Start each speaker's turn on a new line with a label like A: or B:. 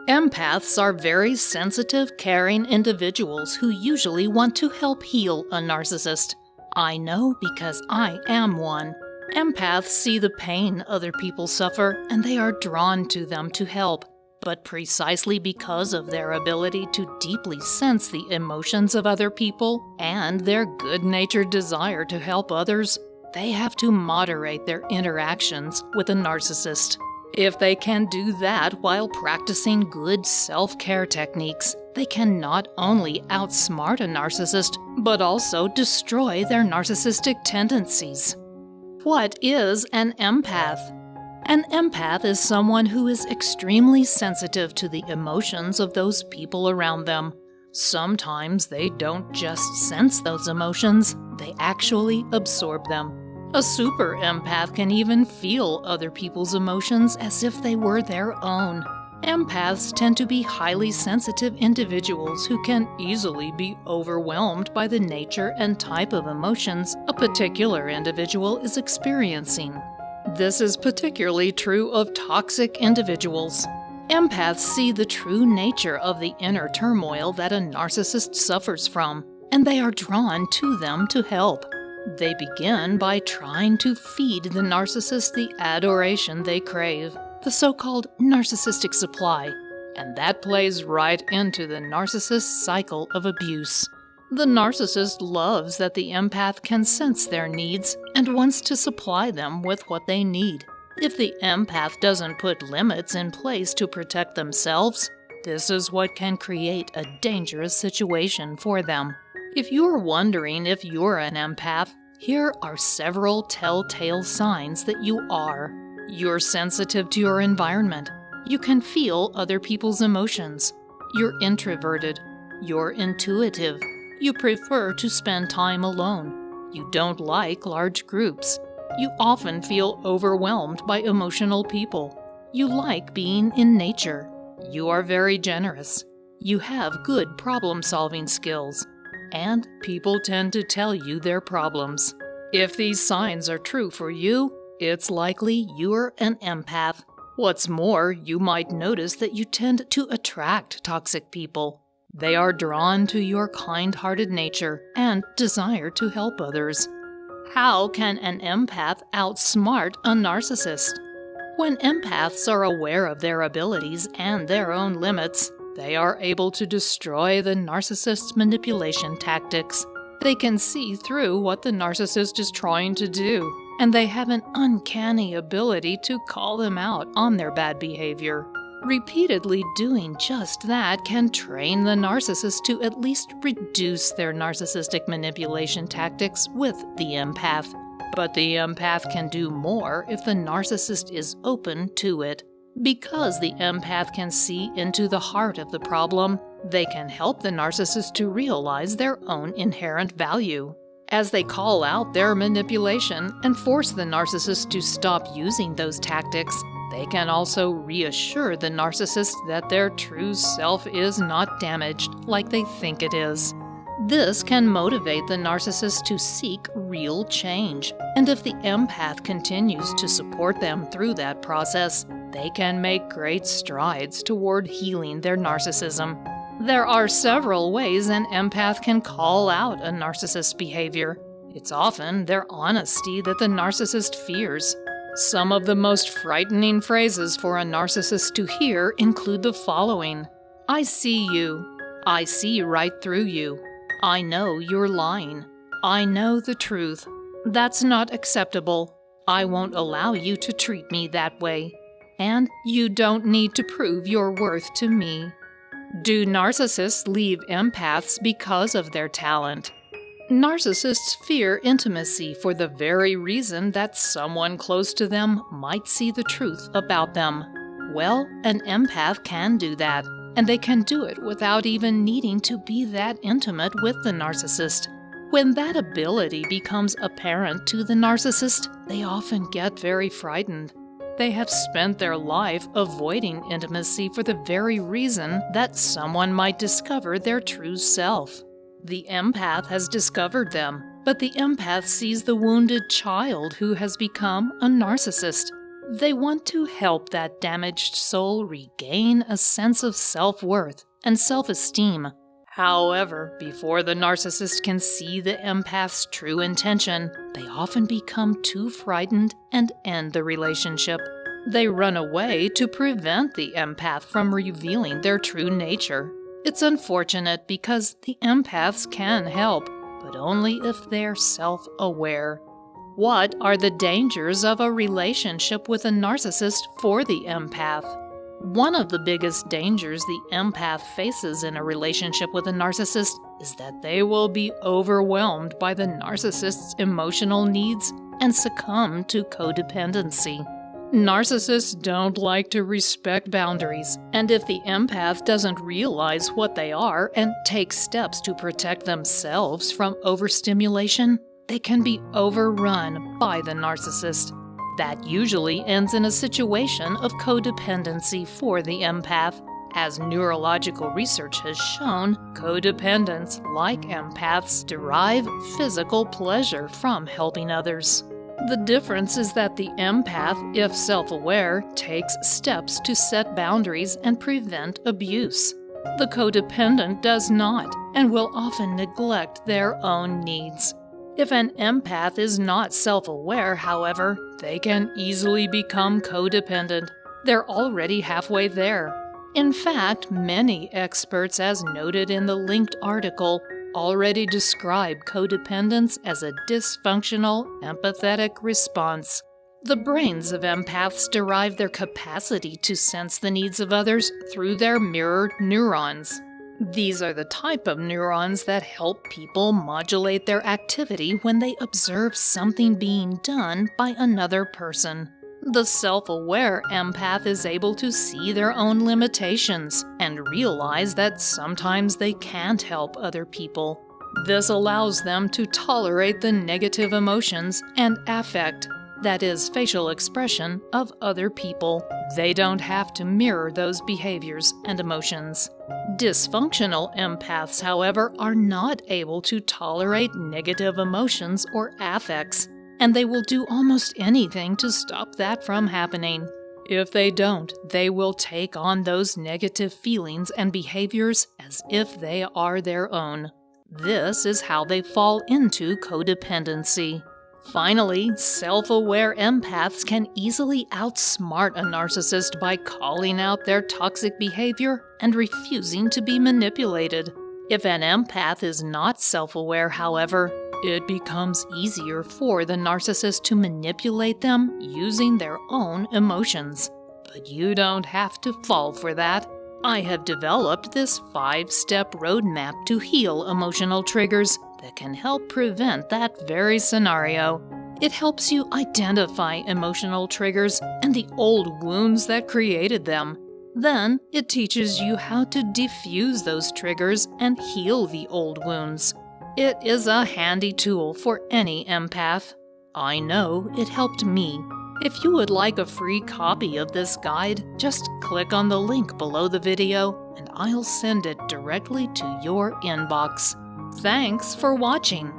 A: Empaths are very sensitive, caring individuals who usually want to help heal a narcissist. I know because I am one. Empaths see the pain other people suffer, and they are drawn to them to help. But precisely because of their ability to deeply sense the emotions of other people and their good-natured desire to help others, they have to moderate their interactions with a narcissist. If they can do that while practicing good self-care techniques, they can not only outsmart a narcissist, but also destroy their narcissistic tendencies. What is an empath? An empath is someone who is extremely sensitive to the emotions of those people around them. Sometimes they don't just sense those emotions, they actually absorb them. A super empath can even feel other people's emotions as if they were their own. Empaths tend to be highly sensitive individuals who can easily be overwhelmed by the nature and type of emotions a particular individual is experiencing. This is particularly true of toxic individuals. Empaths see the true nature of the inner turmoil that a narcissist suffers from, and they are drawn to them to help. They begin by trying to feed the narcissist the adoration they crave, the so-called narcissistic supply, and that plays right into the narcissist's cycle of abuse. The narcissist loves that the empath can sense their needs and wants to supply them with what they need. If the empath doesn't put limits in place to protect themselves, this is what can create a dangerous situation for them. If you're wondering if you're an empath, here are several telltale signs that you are. You're sensitive to your environment. You can feel other people's emotions. You're introverted. You're intuitive. You prefer to spend time alone. You don't like large groups. You often feel overwhelmed by emotional people. You like being in nature. You are very generous. You have good problem-solving skills. And people tend to tell you their problems. If these signs are true for you, it's likely you're an empath. What's more, you might notice that you tend to attract toxic people. They are drawn to your kind-hearted nature and desire to help others. How can an empath outsmart a narcissist? When empaths are aware of their abilities and their own limits, they are able to destroy the narcissist's manipulation tactics. They can see through what the narcissist is trying to do, and they have an uncanny ability to call them out on their bad behavior. Repeatedly doing just that can train the narcissist to at least reduce their narcissistic manipulation tactics with the empath. But the empath can do more if the narcissist is open to it. Because the empath can see into the heart of the problem, they can help the narcissist to realize their own inherent value. As they call out their manipulation and force the narcissist to stop using those tactics, they can also reassure the narcissist that their true self is not damaged like they think it is. This can motivate the narcissist to seek real change, and if the empath continues to support them through that process, they can make great strides toward healing their narcissism. There are several ways an empath can call out a narcissist's behavior. It's often their honesty that the narcissist fears. Some of the most frightening phrases for a narcissist to hear include the following: "I see you. I see right through you. I know you're lying. I know the truth. That's not acceptable. I won't allow you to treat me that way. And you don't need to prove your worth to me." Do narcissists leave empaths because of their talent? Narcissists fear intimacy for the very reason that someone close to them might see the truth about them. Well, an empath can do that, and they can do it without even needing to be that intimate with the narcissist. When that ability becomes apparent to the narcissist, they often get very frightened. They have spent their life avoiding intimacy for the very reason that someone might discover their true self. The empath has discovered them, but the empath sees the wounded child who has become a narcissist. They want to help that damaged soul regain a sense of self-worth and self-esteem. However, before the narcissist can see the empath's true intention, they often become too frightened and end the relationship. They run away to prevent the empath from revealing their true nature. It's unfortunate because the empaths can help, but only if they're self-aware. What are the dangers of a relationship with a narcissist for the empath? One of the biggest dangers the empath faces in a relationship with a narcissist is that they will be overwhelmed by the narcissist's emotional needs and succumb to codependency. Narcissists don't like to respect boundaries, and if the empath doesn't realize what they are and take steps to protect themselves from overstimulation, they can be overrun by the narcissist. That usually ends in a situation of codependency for the empath. As neurological research has shown, codependents like empaths derive physical pleasure from helping others. The difference is that the empath, if self-aware, takes steps to set boundaries and prevent abuse. The codependent does not and will often neglect their own needs. If an empath is not self-aware, however, they can easily become codependent. They're already halfway there. In fact, many experts, as noted in the linked article, already describe codependence as a dysfunctional, empathetic response. The brains of empaths derive their capacity to sense the needs of others through their mirror neurons. These are the type of neurons that help people modulate their activity when they observe something being done by another person. The self-aware empath is able to see their own limitations and realize that sometimes they can't help other people. This allows them to tolerate the negative emotions and affect, that is, facial expression, of other people. They don't have to mirror those behaviors and emotions. Dysfunctional empaths, however, are not able to tolerate negative emotions or affects, and they will do almost anything to stop that from happening. If they don't, they will take on those negative feelings and behaviors as if they are their own. This is how they fall into codependency. Finally, self-aware empaths can easily outsmart a narcissist by calling out their toxic behavior and refusing to be manipulated. If an empath is not self-aware, however, it becomes easier for the narcissist to manipulate them using their own emotions. But you don't have to fall for that. I have developed this 5-step roadmap to heal emotional triggers that can help prevent that very scenario. It helps you identify emotional triggers and the old wounds that created them. Then, it teaches you how to diffuse those triggers and heal the old wounds. It is a handy tool for any empath. I know it helped me. If you would like a free copy of this guide, just click on the link below the video and I'll send it directly to your inbox. Thanks for watching.